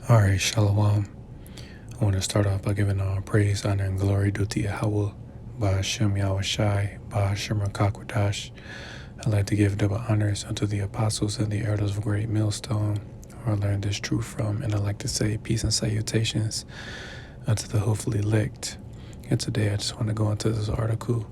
All right, Shalom. I want to start off by giving all praise, honor, and glory due to Yahweh, Ba'ashem Yahweh Shai, Ba'ashem Rakakwadash. I'd like to give double honors unto the apostles and the elders of Great Millstone, who I learned this truth from, and I'd like to say peace and salutations unto the hopefully elect. And today I just want to go into this article,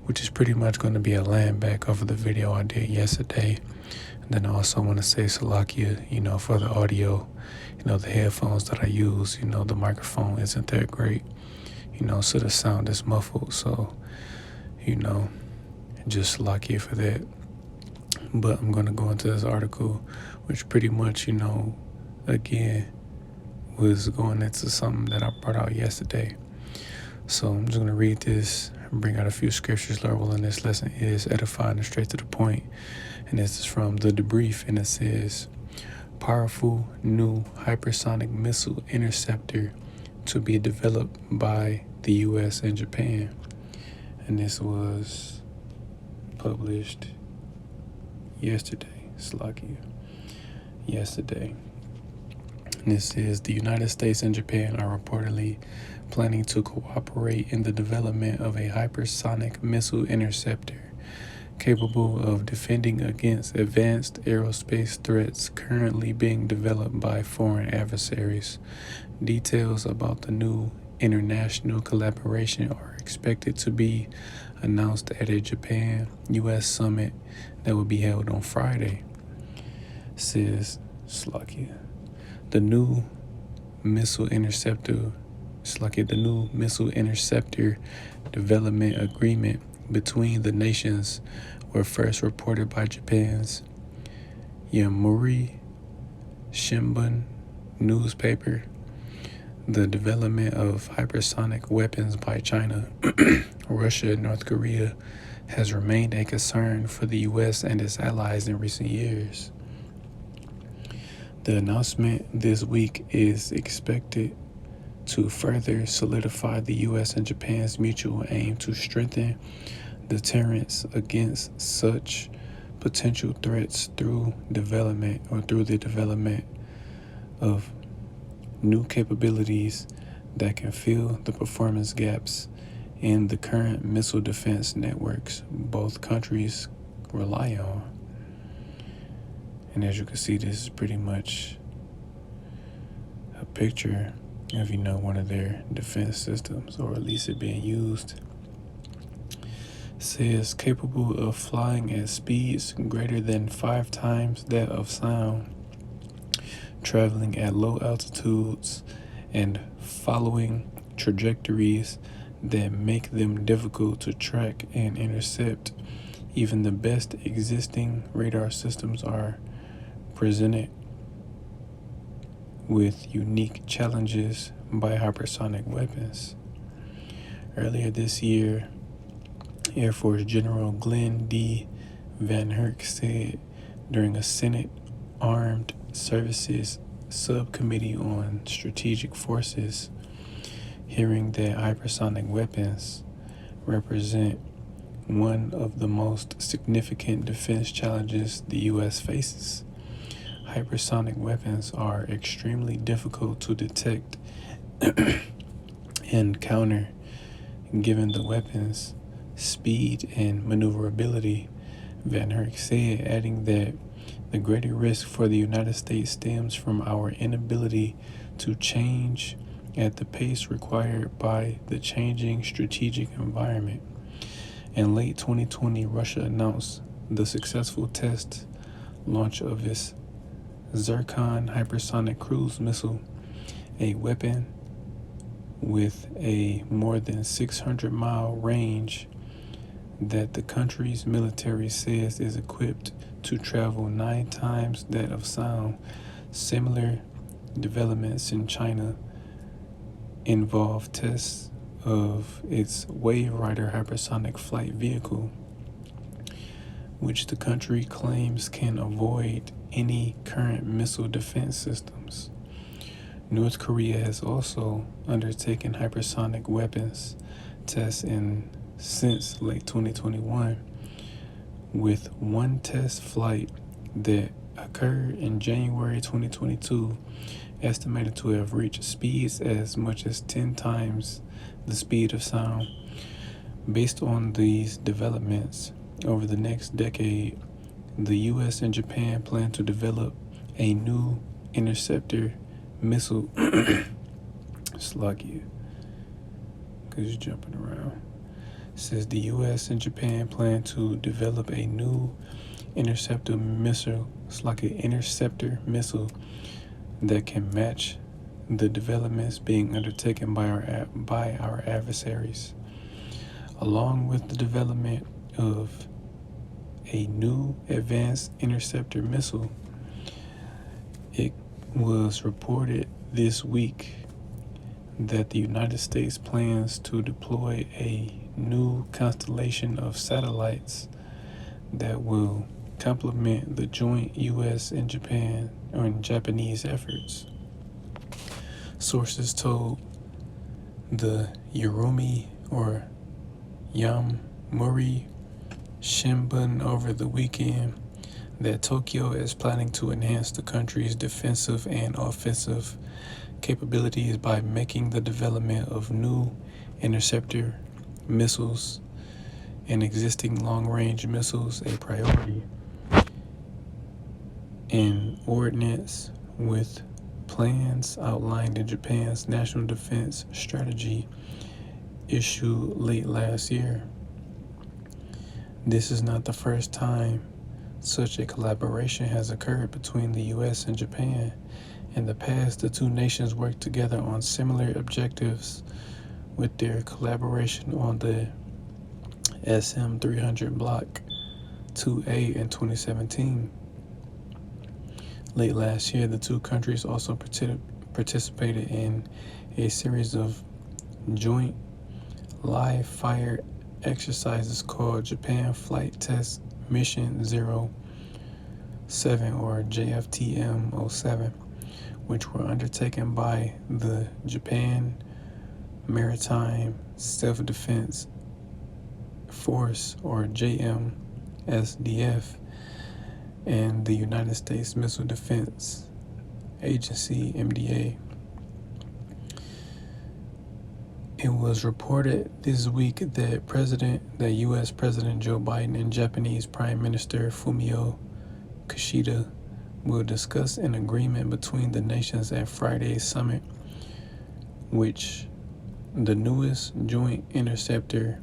which is pretty much going to be a land back over the video I did yesterday. And then I also want to say Salakia, for the audio. The headphones that I use, the microphone isn't that great, so the sound is muffled. So, just lucky for that. But I'm going to go into this article, which pretty much, again, was going into something that I brought out yesterday. So I'm just going to read this and bring out a few scriptures. Lord willing, this lesson is edifying and straight to the point. And this is from the debrief, and it says, powerful new hypersonic missile interceptor to be developed by the U.S. and Japan. And this was published yesterday. Yesterday. And this is the United States and Japan are reportedly planning to cooperate in the development of a hypersonic missile interceptor capable of defending against advanced aerospace threats currently being developed by foreign adversaries. Details about the new international collaboration are expected to be announced at a Japan-U.S. summit that will be held on Friday, says Slakia. The new missile interceptor development agreement between the nations were first reported by Japan's Yomiuri Shimbun newspaper. The development of hypersonic weapons by China, Russia, and North Korea has remained a concern for the U.S. and its allies in recent years. The announcement this week is expected to further solidify the U.S. and Japan's mutual aim to strengthen deterrence against such potential threats through the development of new capabilities that can fill the performance gaps in the current missile defense networks both countries rely on. And as you can see, this is pretty much a picture of, one of their defense systems, or at least it being used. It says capable of flying at speeds greater than 5 times that of sound, traveling at low altitudes, and following trajectories that make them difficult to track and intercept. Even the best existing radar systems are presented with unique challenges by hypersonic weapons. Earlier this year, Air Force General Glenn D. Van Herk said during a Senate Armed Services Subcommittee on Strategic Forces hearing that hypersonic weapons represent one of the most significant defense challenges the U.S. faces. Hypersonic weapons are extremely difficult to detect and counter, given the weapon's speed and maneuverability, Van Herk said, adding that the greater risk for the United States stems from our inability to change at the pace required by the changing strategic environment. In late 2020, Russia announced the successful test launch of its Zircon hypersonic cruise missile, a weapon with a more than 600-mile range that the country's military says is equipped to travel 9 times that of sound. Similar developments in China involve tests of its Wave Rider hypersonic flight vehicle, which the country claims can avoid any current missile defense systems. North Korea has also undertaken hypersonic weapons tests since late 2021, with one test flight that occurred in January 2022, estimated to have reached speeds as much as 10 times the speed of sound. Based on these developments, over the next decade, the US and Japan plan to develop a new interceptor missile. Sluggy, because you're jumping around. Says the US and Japan plan to develop a new interceptor missile. It's like an interceptor missile that can match the developments being undertaken by our adversaries. Along with the development of a new advanced interceptor missile, it was reported this week that the United States plans to deploy a new constellation of satellites that will complement the joint US and Japanese efforts. Sources told the Yomiuri Shimbun over the weekend that Tokyo is planning to enhance the country's defensive and offensive capabilities by making the development of new interceptor missiles and existing long-range missiles a priority. In ordinance with plans outlined in Japan's National Defense Strategy issued late last year. This is not the first time such a collaboration has occurred between the US and Japan. In the past, the two nations worked together on similar objectives with their collaboration on the SM-300 Block 2A in 2017. Late last year, the two countries also participated in a series of joint live-fire exercises called Japan Flight Test Mission 07 or JFTM-07, which were undertaken by the Japan Maritime Self-Defense Force or JMSDF and the United States Missile Defense Agency MDA. It was reported this week that US President Joe Biden and Japanese Prime Minister Fumio Kishida will discuss an agreement between the nations at Friday's summit, which the newest joint interceptor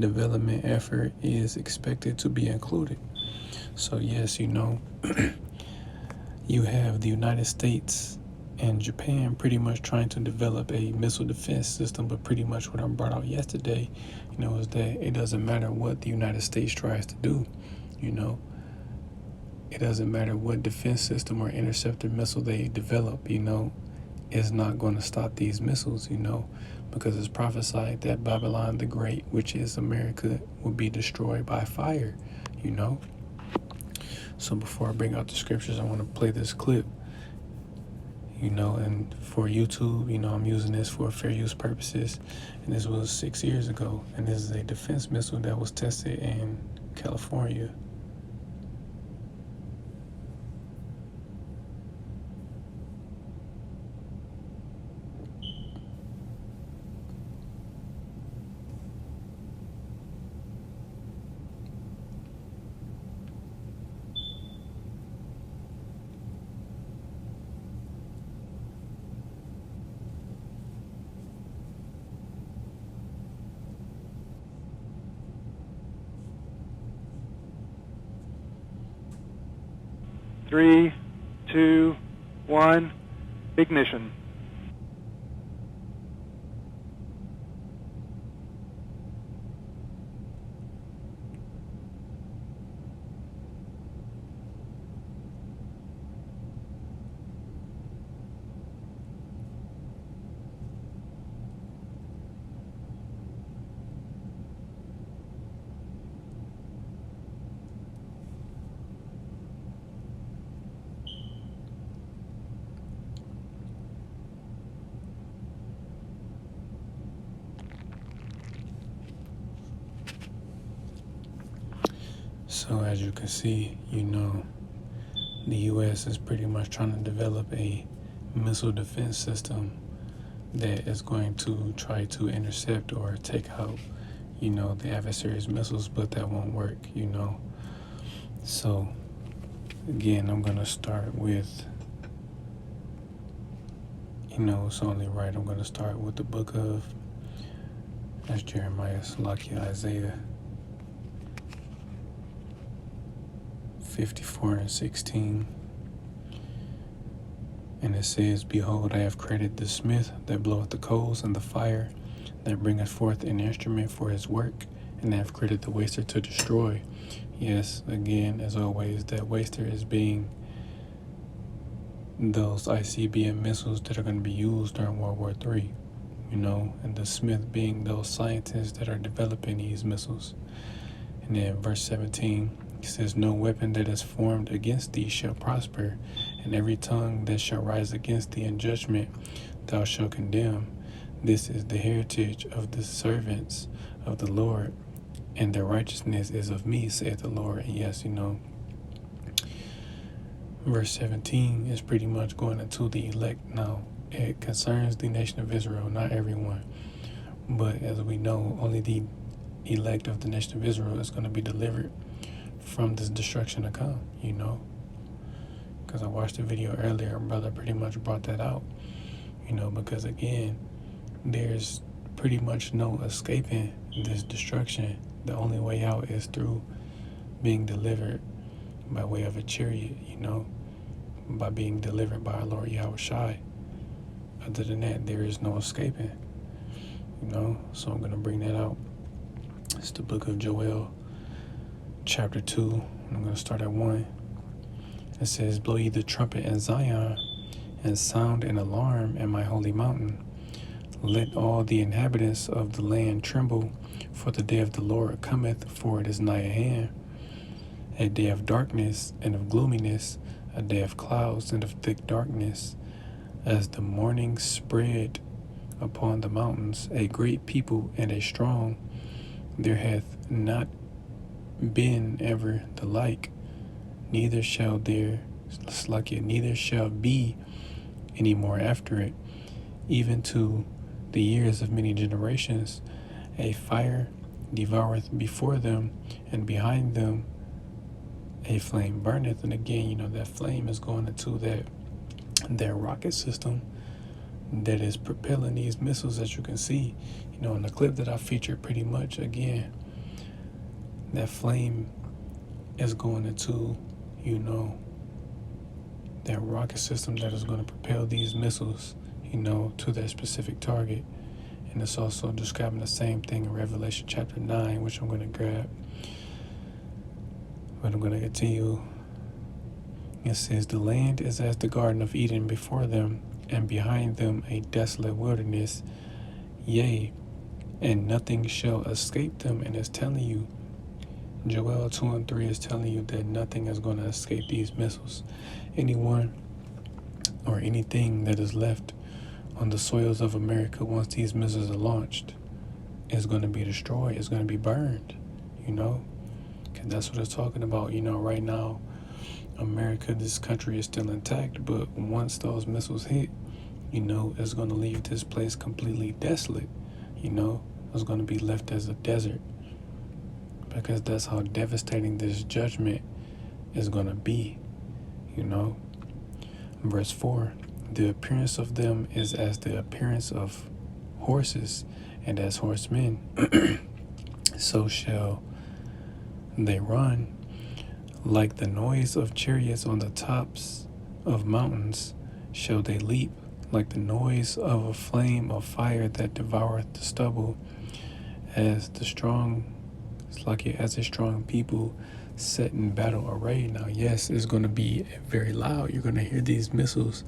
development effort is expected to be included. So yes, you have the United States and Japan pretty much trying to develop a missile defense system, but pretty much what I brought out yesterday, is that it doesn't matter what the United States tries to do, it doesn't matter what defense system or interceptor missile they develop, it's not going to stop these missiles, because it's prophesied that Babylon the Great, which is America, will be destroyed by fire, So before I bring out the scriptures, I want to play this clip, and for YouTube, I'm using this for fair use purposes, and this was 6 years ago, and this is a defense missile that was tested in California. Three, 2, 1, ignition. So as you can see, the U.S. is pretty much trying to develop a missile defense system that is going to try to intercept or take out, the adversary's missiles, but that won't work, So, again, I'm going to start with, it's only right. I'm going to start with the book of, that's Jeremiah, Salakia, Isaiah 54:16. And it says, Behold, I have created the smith that bloweth the coals and the fire that bringeth forth an instrument for his work, and I have created the waster to destroy. Yes, again, as always, that waster is being those ICBM missiles that are going to be used during World War III, and the smith being those scientists that are developing these missiles. And then verse 17, it says, No weapon that is formed against thee shall prosper, and every tongue that shall rise against thee in judgment thou shalt condemn. This is the heritage of the servants of the Lord, and their righteousness is of me, saith the Lord. And yes, verse 17 is pretty much going into the elect. Now, it concerns the nation of Israel, not everyone. But as we know, only the elect of the nation of Israel is going to be delivered from this destruction to come, Because I watched a video earlier, brother pretty much brought that out, because again, there's pretty much no escaping this destruction. The only way out is through being delivered by way of a chariot, by being delivered by our Lord Yahweh Shai. Other than that, there is no escaping, So I'm going to bring that out. It's the book of Joel, chapter 2. And I'm going to start at 1. It says, Blow ye the trumpet in Zion, and sound an alarm in my holy mountain. Let all the inhabitants of the land tremble, for the day of the Lord cometh, for it is nigh at hand. A day of darkness and of gloominess, a day of clouds and of thick darkness, as the morning spread upon the mountains, a great people and a strong. There hath not been ever the like, neither shall be any more after it, even to the years of many generations. A fire devoureth before them, and behind them a flame burneth. And again, that flame is going into that rocket system that is propelling these missiles, as you can see, in the clip that I featured. Pretty much, again, that flame is going into, that rocket system that is going to propel these missiles, to that specific target. And it's also describing the same thing in Revelation chapter 9, which I'm going to grab. But I'm going to continue. It says, The land is as the Garden of Eden before them, and behind them a desolate wilderness. Yea, and nothing shall escape them. And it's telling you, Joel 2:3 is telling you that nothing is going to escape these missiles. Anyone or anything that is left on the soils of America once these missiles are launched is going to be destroyed. It's going to be burned, because that's what it's talking about. Right now, America, this country is still intact, but once those missiles hit, it's going to leave this place completely desolate. It's going to be left as a desert, because that's how devastating this judgment is going to be, Verse 4, The appearance of them is as the appearance of horses, and as horsemen, so shall they run. Like the noise of chariots on the tops of mountains shall they leap, like the noise of a flame of fire that devoureth the stubble, as a strong people set in battle array. Now, yes, it's going to be very loud. You're going to hear these missiles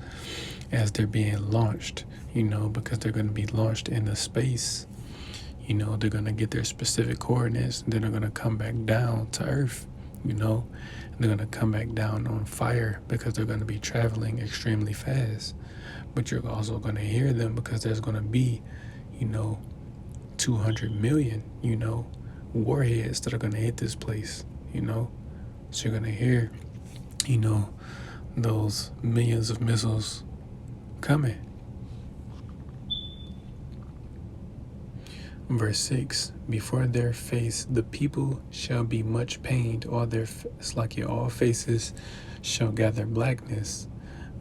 as they're being launched, because they're going to be launched into space. They're going to get their specific coordinates, and then they're going to come back down to Earth, and they're going to come back down on fire, because they're going to be traveling extremely fast. But you're also going to hear them, because there's going to be, 200 million, warheads that are going to hit this place, So you're going to hear, those millions of missiles coming. Verse 6, before their face the people shall be much pained, all faces shall gather blackness.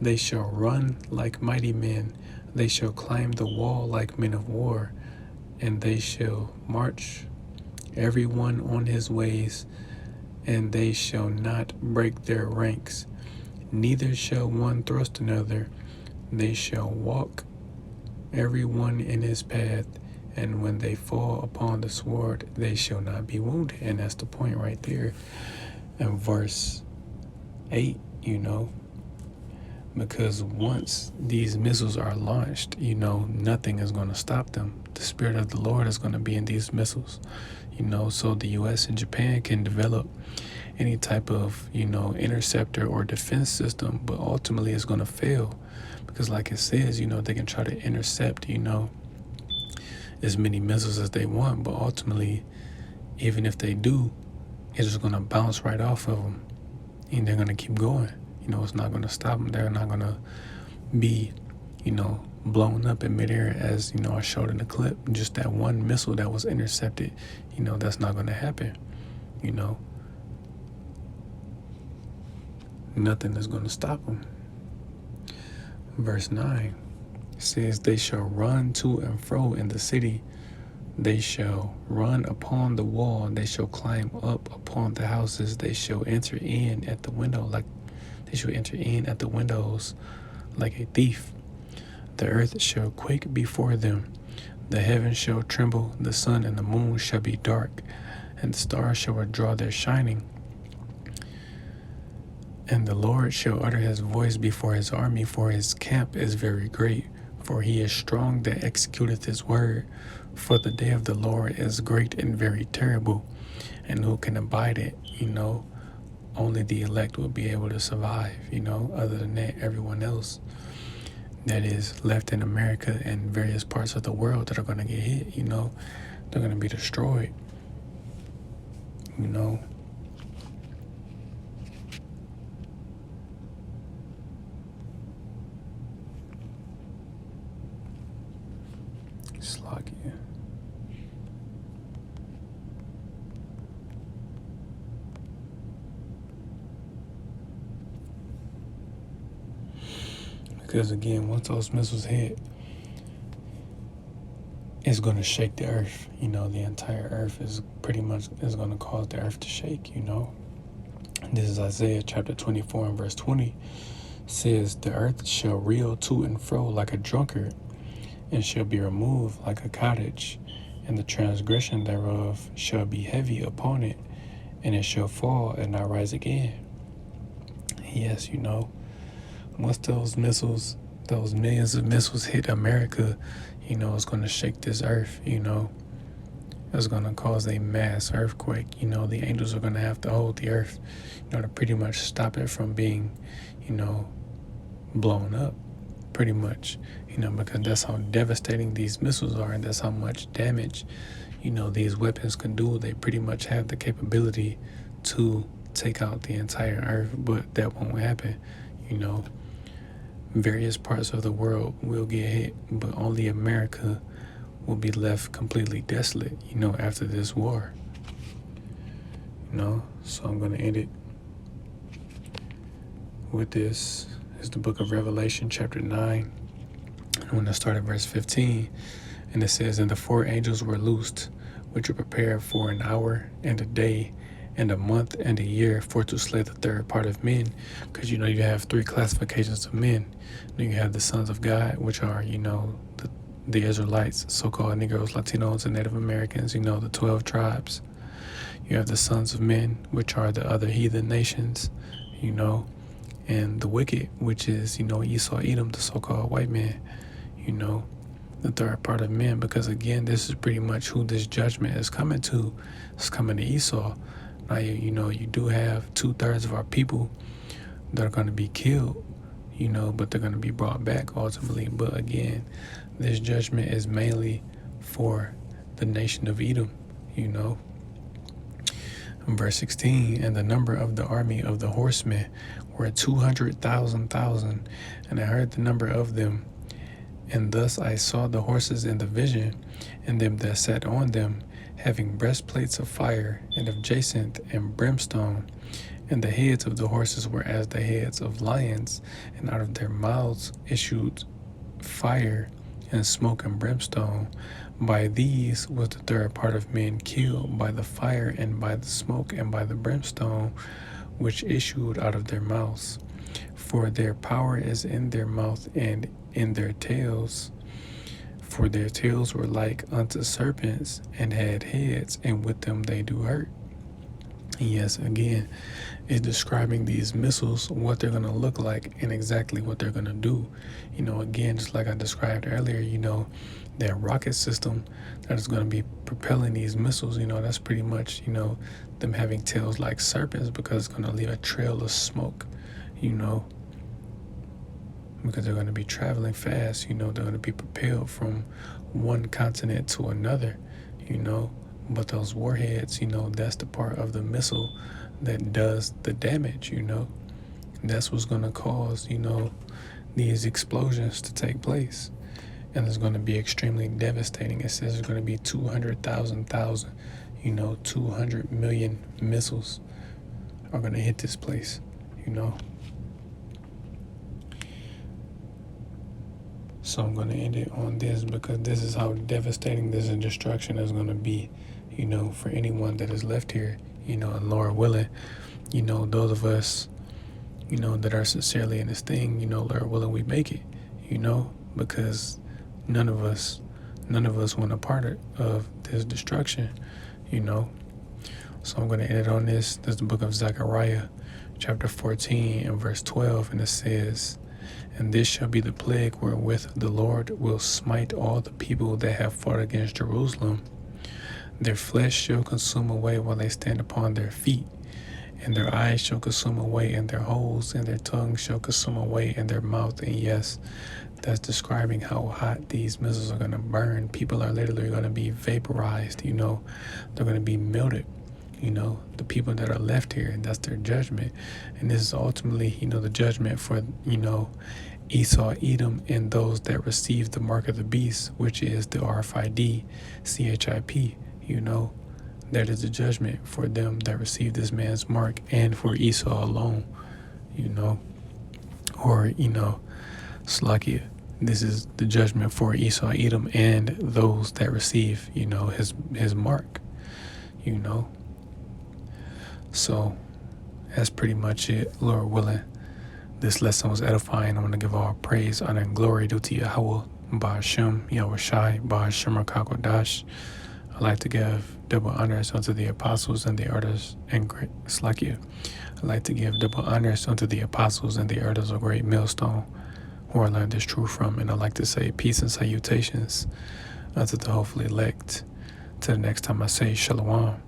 They shall run like mighty men, they shall climb the wall like men of war, and they shall march every one on his ways, and they shall not break their ranks, neither shall one thrust another. They shall walk every one in his path, and when they fall upon the sword, they shall not be wounded. And that's the point right there. And verse 8, because once these missiles are launched, nothing is going to stop them. The Spirit of the Lord is going to be in these missiles, so the U.S. and Japan can develop any type of, interceptor or defense system, but ultimately it's going to fail because like it says, they can try to intercept, as many missiles as they want, but ultimately, even if they do, it's just going to bounce right off of them, and they're going to keep going. It's not going to stop them. They're not going to be, blown up in midair as, I showed in the clip. Just that one missile that was intercepted, that's not going to happen, Nothing is going to stop them. Verse 9 says, they shall run to and fro in the city. They shall run upon the wall, and they shall climb up upon the houses. They shall enter in at the windows like a thief. The earth shall quake before them. The heavens shall tremble. The sun and the moon shall be dark, and the stars shall withdraw their shining. And the Lord shall utter his voice before his army, for his camp is very great. For he is strong that executeth his word. For the day of the Lord is great and very terrible, and who can abide it? Only the elect will be able to survive. Other than that, everyone else that is left in America and various parts of the world that are going to get hit, they're going to be destroyed. Slovakia. Because again, once those missiles hit, it's going to shake the earth. The entire earth is going to cause the earth to shake. This is Isaiah chapter 24 and verse 20. Says, the earth shall reel to and fro like a drunkard, and shall be removed like a cottage, and the transgression thereof shall be heavy upon it, and it shall fall and not rise again. Yes, once those millions of missiles hit America, it's going to shake this earth, It's going to cause a mass earthquake. The angels are going to have to hold the earth, to pretty much stop it from being, blown up, pretty much, because that's how devastating these missiles are, and that's how much damage, these weapons can do. They pretty much have the capability to take out the entire earth, but that won't happen. Various parts of the world will get hit, but only America will be left completely desolate, after this war. So I'm going to end it with this. It's the book of Revelation, chapter 9. I'm going to start at verse 15. And it says, and the 4 angels were loosed, which were prepared for an hour and a day and a month and a year for to slay the third part of men. Because, you have 3 classifications of men. You have the sons of God, which are, the Israelites, so-called Negroes, Latinos, and Native Americans, the 12 tribes. You have the sons of men, which are the other heathen nations, and the wicked, which is, Esau, Edom, the so-called white man, the third part of men, because again, this is pretty much who this judgment is coming to. It's coming to Esau. Now, you do have 2/3 of our people that are going to be killed, but they're going to be brought back ultimately. But again, this judgment is mainly for the nation of Edom, Verse 16, and the number of the army of the horsemen were 200,000, and I heard the number of them. And thus I saw the horses in the vision, and them that sat on them, having breastplates of fire, and of jacinth and brimstone. And the heads of the horses were as the heads of lions, and out of their mouths issued fire and smoke and brimstone. By these was the third part of men killed, by the fire and by the smoke and by the brimstone, which issued out of their mouths. For their power is in their mouth and in their tails. For their tails were like unto serpents, and had heads, and with them they do hurt. And yes, again, it's describing these missiles, what they're going to look like, and exactly what they're going to do. Again, just like I described earlier, that rocket system that is going to be propelling these missiles, that's pretty much, them having tails like serpents, because it's going to leave a trail of smoke, because they're going to be traveling fast, they're going to be propelled from one continent to another, but those warheads, that's the part of the missile that does the damage, that's what's going to cause, these explosions to take place. And it's going to be extremely devastating. It says it's going to be 200,000, 200 million missiles are going to hit this place, So I'm going to end it on this, because this is how devastating this destruction is going to be, for anyone that is left here, and Lord willing, those of us, that are sincerely in this thing, Lord willing, we make it, because none of us want a part of this destruction, So I'm going to end it on this. This is the book of Zechariah, chapter 14 and verse 12, and it says, "And this shall be the plague wherewith the Lord will smite all the people that have fought against Jerusalem. Their flesh shall consume away while they stand upon their feet, and their eyes shall consume away in their holes, and their tongue shall consume away in their mouth." And yes, that's describing how hot these missiles are going to burn. People are literally going to be vaporized, they're going to be melted, the people that are left here, and that's their judgment. And this is ultimately, the judgment for, Esau, Edom, and those that receive the mark of the beast, which is the RFID, CHIP, that is the judgment for them that receive this man's mark, and for Esau alone, or, Slakia. This is the judgment for Esau, Edom, and those that receive, his mark, So that's pretty much it, Lord willing. This lesson was edifying. I want to give all praise, honor, and glory due to Yahweh, Ba'ashem, Yahushai, Ba'ashem Rakakodash. I like to give double honors unto the apostles and the elders and great Slakia. I like to give double honors unto the apostles and the elders of Great Millstone, who I learned this truth from. And I like to say peace and salutations unto the hopefully elect. Till the next time I say Shalom.